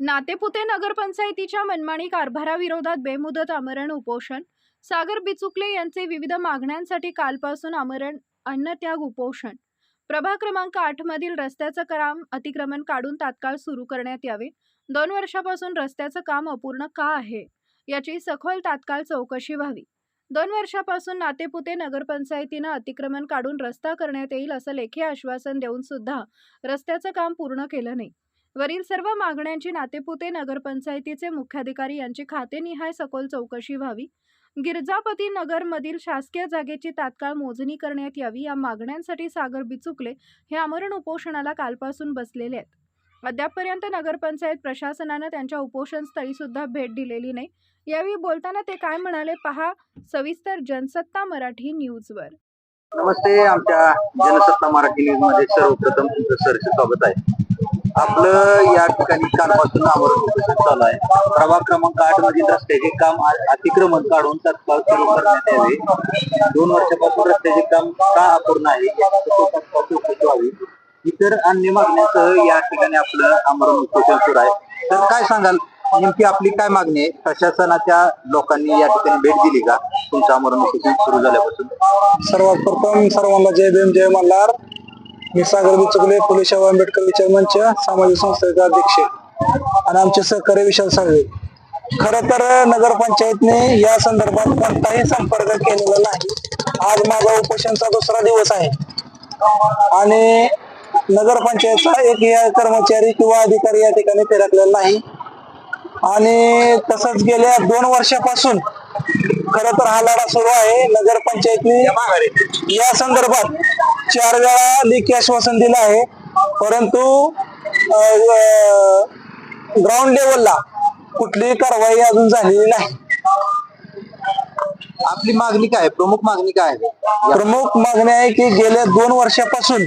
नातेपुते नगरपंचायतीच्या मनमानी कारभाराविरोधात बेमुदत आमरण उपोषण. सागर बिचुकले यांचे विविध मागण्यांसाठी कालपासून आमरण अन्नत्याग उपोषण. प्रभाग क्रमांक 8 मधील रस्त्याचं काम अतिक्रमण काढून तात्काळ सुरू करण्यात यावे. 2 वर्षापासून रस्त्याचं काम अपूर्ण का आहे याची सखोल तात्काळ चौकशी व्हावी. 2 वर्षापासून नातेपुते नगरपंचायतीनं अतिक्रमण काढून रस्ता करण्यात येईल असं लेखी आश्वासन देऊन सुद्धा रस्त्याचं काम पूर्ण केलं नाही. वरील सर्व मागण्यांची नातेपुते नगरपंचायतीचे मुख्याधिकारी यांची खातेनिहाय सखोल चौकशी व्हावी. गिरजापती नगर मधील शासकीय जागेची तात्काळ मोजणी करण्यात यावी. या मागण्यांसाठी सागर बिचुकले हे आमरण उपोषणाला कालपासून बसलेले आहेत. अद्यापपर्यंत नगरपंचायत प्रशासनानं त्यांच्या उपोषणस्थळी सुद्धा भेट दिलेली नाही. यावेळी बोलताना ते काय म्हणाले पहा सविस्तर जनसत्ता मराठी न्यूजवर. नमस्ते, आमच्या जनसत्ता मराठी न्यूज मध्ये सर्वप्रथम तुमचं सहर्ष स्वागत आहे. आपलं या ठिकाणी कालपासून आमरण उपोषण चालू आहे. प्रभाग क्रमांक 8 मधील रस्त्याचे काम अतिक्रमण काढून तात्काळ सुरू करण्यात यावे. 2 वर्षापासून रस्त्याचे काम का अपूर्ण आहे याची चौकशी व्हावी. इतर अन्य मागण्यांसह या ठिकाणी आपलं आमरण उपोषण सुरू आहे. तर काय सांगाल, नेमकी आपली काय मागणी आहे? प्रशासनाच्या लोकांनी या ठिकाणी भेट दिली का तुमचं आमरण उपोषण सुरू झाल्यापासून? सर्वात प्रथम सर्वांना जय भीम जय मल्हार. मी सागर बिचुकले, फुलेशाह आंबेडकर विचार मंच सामाजिक संस्थेचे अध्यक्ष आणि आमचे सहकारी विशाल साळवे. खरं तर नगरपंचायतने या संदर्भात कोणताही संपर्क केलेला नाही. आज माझा उपोषणचा 2रा दिवस आहे आणि नगरपंचायतचा एक कर्मचारी किंवा अधिकारी या ठिकाणी फिरकलेला नाही. आणि तसंच गेल्या 2 वर्षापासून खरं तर हा लढा सुरू आहे. नगरपंचायतने या संदर्भात 4 वेळा लेखी आश्वासन दिलं आहे, परंतु ग्राउंड लेवलला कुठलीही कारवाई अजून झालेली नाही. आपली मागणी काय, प्रमुख मागणी काय आहे? प्रमुख मागणी आहे की गेल्या 2 वर्षापासून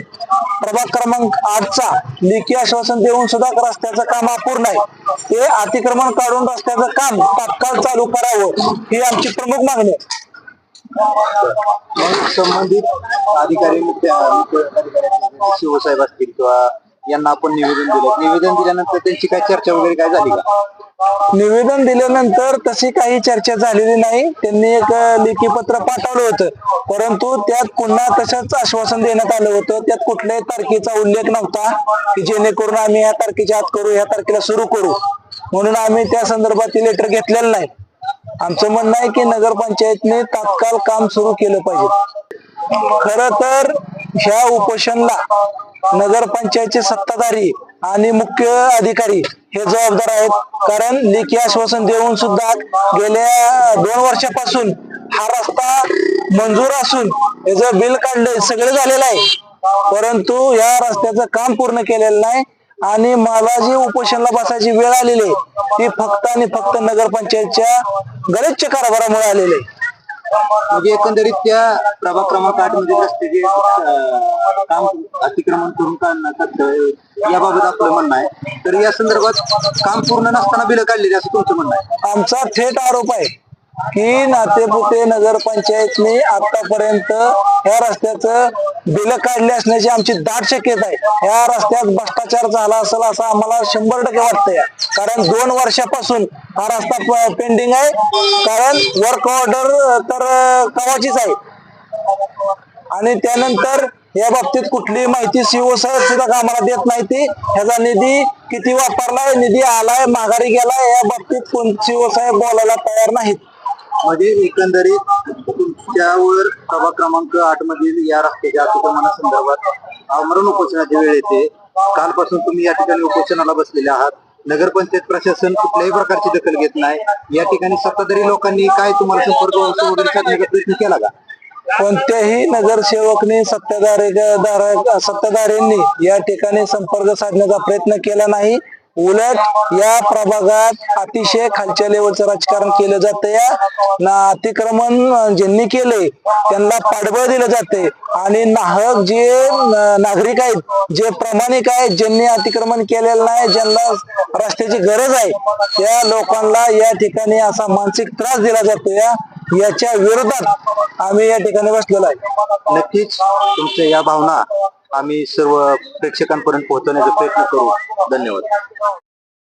प्रभाग क्रमांक 8चा लेखी आश्वासन देऊन सुद्धा रस्त्याचं काम अपूर्ण आहे. ते अतिक्रमण काढून रस्त्याचं काम तात्काळ चालू करावं ही आमची प्रमुख मागणी आहे. संबंधित अधिकारी शिवसाहेब असतील किंवा यांना आपण निवेदन दिल्यानंतर त्यांची काय चर्चा वगैरे काय झाली का? निवेदन दिल्यानंतर तशी काही चर्चा झालेली नाही. त्यांनी एक लेखी पत्र पाठवलं होतं, परंतु त्यात पुन्हा तसंच आश्वासन देण्यात आलं होतं. त्यात कुठल्याही तारखेचा उल्लेख नव्हता की जेणेकरून आम्ही या तारखेच्या आत करू, या तारखेला सुरू करू. म्हणून आम्ही त्या संदर्भातील लेटर घेतलेलं नाही. आमचं म्हणणं आहे की नगरपंचायतने तात्काळ काम सुरू केलं पाहिजे. खरं तर ह्या उपोषणला नगरपंचायतचे सत्ताधारी आणि मुख्य अधिकारी हे जबाबदार आहेत. कारण लेखी आश्वासन देऊन सुद्धा गेल्या 2 वर्षापासून हा रस्ता मंजूर असून याचं बिल काढलंय, सगळं झालेलं आहे, परंतु या रस्त्याचं काम पूर्ण केलेलं नाही. आणि मला जी उपोषणला बसायची वेळ आलेली आहे ती फक्त आणि फक्त नगरपंचायतच्या गलिच्छ कारभारामुळे आलेली आहे. म्हणजे एकंदरीत त्या प्रभाग क्रमांक 8 मध्ये रस्त्याचे काम अतिक्रमण करून काढण्यात याबाबत आपलं म्हणणं आहे. तर या संदर्भात काम पूर्ण नसताना बिलं काढलेली असं तुमचं म्हणणं आहे? आमचा थेट आरोप आहे की नातेपुते नगरपंचायतने आतापर्यंत ह्या रस्त्याचं बिल काढले असण्याची आमची दाट शक्यता आहे. ह्या रस्त्यात भ्रष्टाचार झाला असेल असं आम्हाला 100% वाटतंय. कारण 2 वर्षापासून हा रस्ता पेंडिंग आहे. कारण वर्क ऑर्डर तर कवाचीच आहे आणि त्यानंतर या बाबतीत कुठली माहिती शिवसाहेब सुद्धा आम्हाला देत नाही. ती ह्याचा निधी किती वापरलाय, निधी आलाय, माघारी गेलाय, या बाबतीत कोण शिवसाहेब बोलायला तयार नाहीत. म्हणजे एकंदरीत तुमच्यावर प्रभाग क्रमांक 8 मधील या रस्त्याच्या अतिक्रमणासंदर्भात आमरण उपोषणाची वेळ येते. कालपासून तुम्ही या ठिकाणी उपोषणाला बसलेले आहात. नगरपंचायत प्रशासन कुठल्याही प्रकारची दखल घेत नाही. या ठिकाणी सत्ताधारी लोकांनी काय तुम्हाला संपर्क वगैरे साधण्याचा प्रयत्न केला का? कोणत्याही नगरसेवकने सत्ताधाऱ्यांनी या ठिकाणी संपर्क साधण्याचा प्रयत्न केला नाही. उलट या प्रभागात अतिशय खालच्या लेवलचं राजकारण केलं जातं. या अतिक्रमण ज्यांनी केले त्यांना पाठबळ दिलं जाते आणि नाहक जे नागरिक आहेत, जे प्रामाणिक आहेत, ज्यांनी अतिक्रमण केलेलं नाही, ज्यांना रस्त्याची गरज आहे, त्या लोकांना या ठिकाणी असा मानसिक त्रास दिला जातो. याच्या विरोधात आम्ही या ठिकाणी बसलेलो आहे. नक्कीच तुमच्या या भावना आम्ही सर्व प्रेक्षकांपर्यंत पोहोचवण्याचा प्रयत्न करू. धन्यवाद.